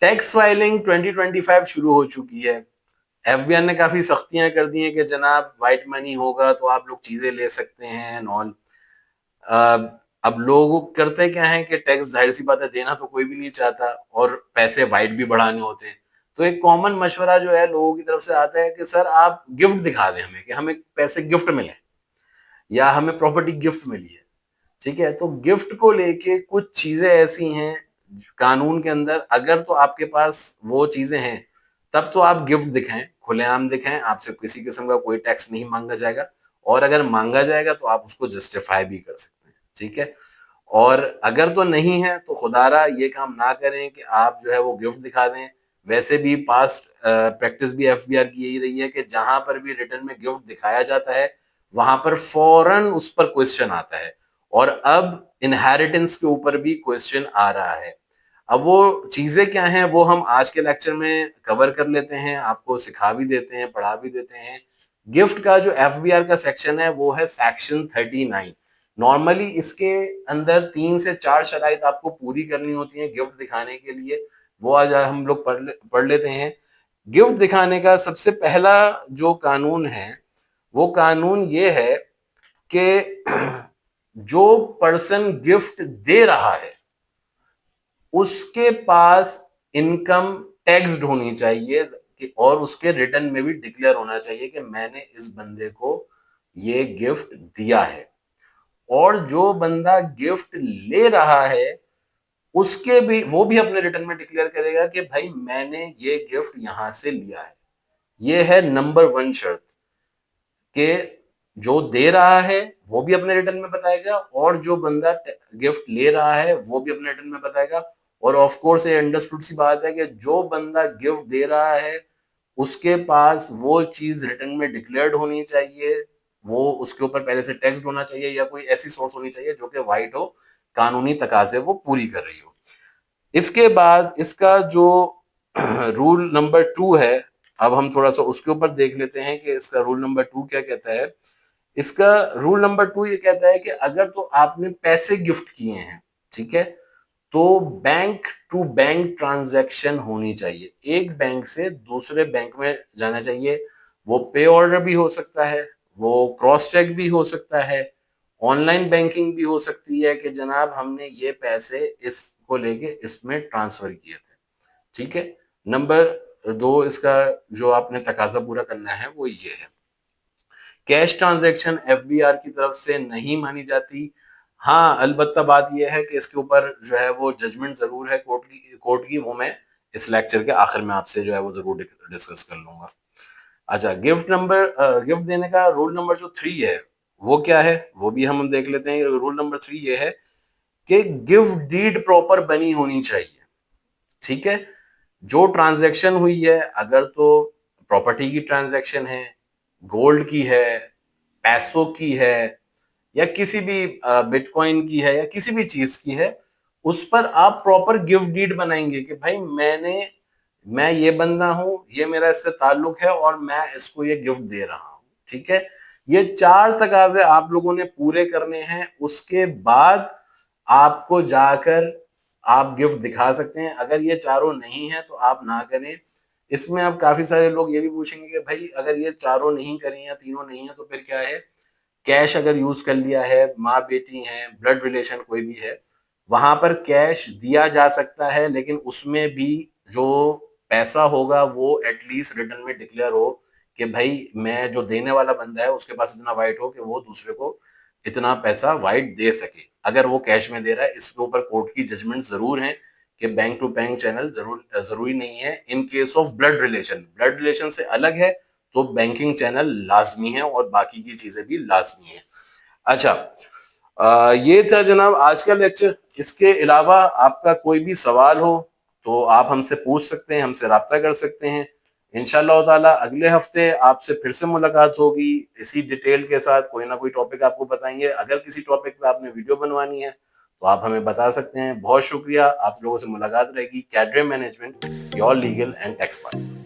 Tax filing 2025 شروع ہو چکی ہے. ایف بی آر نے کافی سختیاں کر دی ہیں کہ جناب وائٹ منی ہوگا تو آپ لوگ چیزیں لے سکتے ہیں نال. اب لوگ کرتے کیا ہیں کہ ٹیکس ظاہر سی بات ہے دینا تو کوئی بھی نہیں چاہتا اور پیسے وائٹ بھی بڑھانے ہوتے ہیں. تو ایک کامن مشورہ جو ہے لوگوں کی طرف سے آتا ہے کہ سر آپ گفٹ دکھا دیں ہمیں کہ ہمیں پیسے گفٹ ملے یا ہمیں پراپرٹی گفٹ ملی ہے. ٹھیک ہے, تو گفٹ کو لے کے کچھ چیزیں ایسی ہیں قانون کے اندر, اگر تو آپ کے پاس وہ چیزیں ہیں تب تو آپ گفٹ دکھائیں, کھلے عام دکھائیں, آپ سے کسی قسم کا کوئی ٹیکس نہیں مانگا جائے گا, اور اگر مانگا جائے گا تو آپ اس کو جسٹیفائی بھی کر سکتے ہیں. ٹھیک ہے, اور اگر تو نہیں ہے تو خدارا یہ کام نہ کریں کہ آپ جو ہے وہ گفٹ دکھا دیں. ویسے بھی پاسٹ پریکٹس بھی ایف بی آر کی یہی رہی ہے کہ جہاں پر بھی ریٹرن میں گفٹ دکھایا جاتا ہے وہاں پر فوراً اس پر کوشچن آتا ہے, اور اب انہیریٹنس کے اوپر بھی کوشچن آ رہا ہے. اب وہ چیزیں کیا ہیں وہ ہم آج کے لیکچر میں کور کر لیتے ہیں, آپ کو سکھا بھی دیتے ہیں, پڑھا بھی دیتے ہیں. گفٹ کا جو ایف بی آر کا سیکشن ہے وہ ہے سیکشن 39. نارملی اس کے اندر 3 سے 4 شرائط آپ کو پوری کرنی ہوتی ہیں گفٹ دکھانے کے لیے, وہ آج ہم لوگ پڑھ لیتے ہیں. گفٹ دکھانے کا سب سے پہلا جو قانون ہے وہ قانون یہ ہے کہ جو پرسن گفٹ دے رہا ہے اس کے پاس انکم ٹیکسڈ ہونی چاہیے, اور اس کے ریٹرن میں بھی ڈکلیئر ہونا چاہیے کہ میں نے اس بندے کو یہ گفٹ دیا ہے. اور جو بندہ گفٹ لے رہا ہے اس کے بھی وہ بھی اپنے ریٹرن میں ڈکلیئر کرے گا کہ بھائی میں نے یہ گفٹ یہاں سے لیا ہے. یہ ہے نمبر 1 شرط کہ جو دے رہا ہے وہ بھی اپنے ریٹرن میں بتائے گا, اور جو بندہ گفٹ لے رہا ہے وہ بھی اپنے ریٹرن میں بتائے گا. اور آف کورس یہ انڈرسٹوڈ سی بات ہے کہ جو بندہ گفٹ دے رہا ہے اس کے پاس وہ چیز ریٹرن میں ڈکلیئرڈ ہونی چاہیے, وہ اس کے اوپر پہلے سے ٹیکسڈ ہونا چاہیے, یا کوئی ایسی سورس ہونی چاہیے جو کہ وائٹ ہو, قانونی تقاضے وہ پوری کر رہی ہو. اس کے بعد اس کا جو رول نمبر 2 ہے, اب ہم تھوڑا سا اس کے اوپر دیکھ لیتے ہیں کہ اس کا رول نمبر 2 کیا کہتا ہے. اس کا رول نمبر 2 یہ کہتا ہے کہ اگر تو آپ نے پیسے گفٹ کیے ہیں, ٹھیک ہے, تو بینک ٹو بینک ٹرانزیکشن ہونی چاہیے, ایک بینک سے دوسرے بینک میں جانا چاہیے. وہ پے آرڈر بھی ہو سکتا ہے, وہ کراس چیک بھی ہو سکتا ہے, آن لائن بینکنگ بھی ہو سکتی ہے کہ جناب ہم نے یہ پیسے اس کو لے کے اس میں ٹرانسفر کیے تھے. ٹھیک ہے, نمبر 2 اس کا جو آپ نے تقاضا پورا کرنا ہے وہ یہ ہے. Cash transaction F B R کی طرف سے نہیں مانی جاتی. ہاں البتہ بات یہ ہے کہ اس کے اوپر جو ہے وہ ججمنٹ ضرور ہے کورٹ کی, وہ میں اس لیکچر کے آخر میں آپ سے جو ہے وہ ضرور ڈسکس کر لوں گا. اچھا, گفٹ دینے کا رول نمبر جو 3 ہے وہ کیا ہے وہ بھی ہم دیکھ لیتے ہیں. رول نمبر 3 یہ ہے کہ گفٹ ڈیڈ پراپر بنی ہونی چاہیے. ٹھیک ہے, جو ٹرانزیکشن ہوئی ہے اگر تو پراپرٹی کی ٹرانزیکشن ہے, گولڈ کی ہے, پیسوں کی ہے, یا کسی بھی بٹ کوائن کی ہے, یا کسی بھی چیز کی ہے, اس پر آپ پراپر گفٹ ڈیڈ بنائیں گے کہ بھائی میں یہ بندہ ہوں, یہ میرا اس سے تعلق ہے اور میں اس کو یہ گفٹ دے رہا ہوں. ٹھیک ہے, یہ 4 تقاضے آپ لوگوں نے پورے کرنے ہیں. اس کے بعد آپ کو جا کر آپ گفٹ دکھا سکتے ہیں. اگر یہ چاروں نہیں ہیں تو آپ نہ کریں. اس میں اب کافی سارے لوگ یہ بھی پوچھیں گے کہ بھائی اگر یہ چاروں نہیں کریں یا تینوں نہیں ہیں تو پھر کیا ہے. کیش اگر یوز کر لیا ہے, ماں بیٹی ہیں, بلڈ ریلیشن کوئی بھی ہے, وہاں پر کیش دیا جا سکتا ہے, لیکن اس میں بھی جو پیسہ ہوگا وہ ایٹ لیسٹ ریٹرن میں ڈکلیئر ہو کہ بھائی میں جو دینے والا بندہ ہے اس کے پاس اتنا وائٹ ہو کہ وہ دوسرے کو اتنا پیسہ وائٹ دے سکے. اگر وہ کیش میں دے رہا ہے, اس کے اوپر کورٹ کی ججمنٹ ضرور ہیں کہ بینک ٹو بینک چینل ضروری نہیں ہے. In case of blood relation سے الگ ہے تو بینکنگ چینل لازمی ہے, اور باقی کی چیزیں بھی لازمی ہیں. اچھا, یہ تھا جناب آج کا لیکچر. اس کے علاوہ آپ کا کوئی بھی سوال ہو تو آپ ہم سے پوچھ سکتے ہیں, ہم سے رابطہ کر سکتے ہیں. انشاءاللہ تعالی اگلے ہفتے آپ سے پھر سے ملاقات ہوگی اسی ڈیٹیل کے ساتھ. کوئی نہ کوئی ٹاپک آپ کو بتائیں گے. اگر کسی ٹاپک پہ آپ نے ویڈیو بنوانی ہے تو آپ ہمیں بتا سکتے ہیں. بہت شکریہ, آپ لوگوں سے ملاقات رہے گی. کیڈرے management, your legal and tax partner.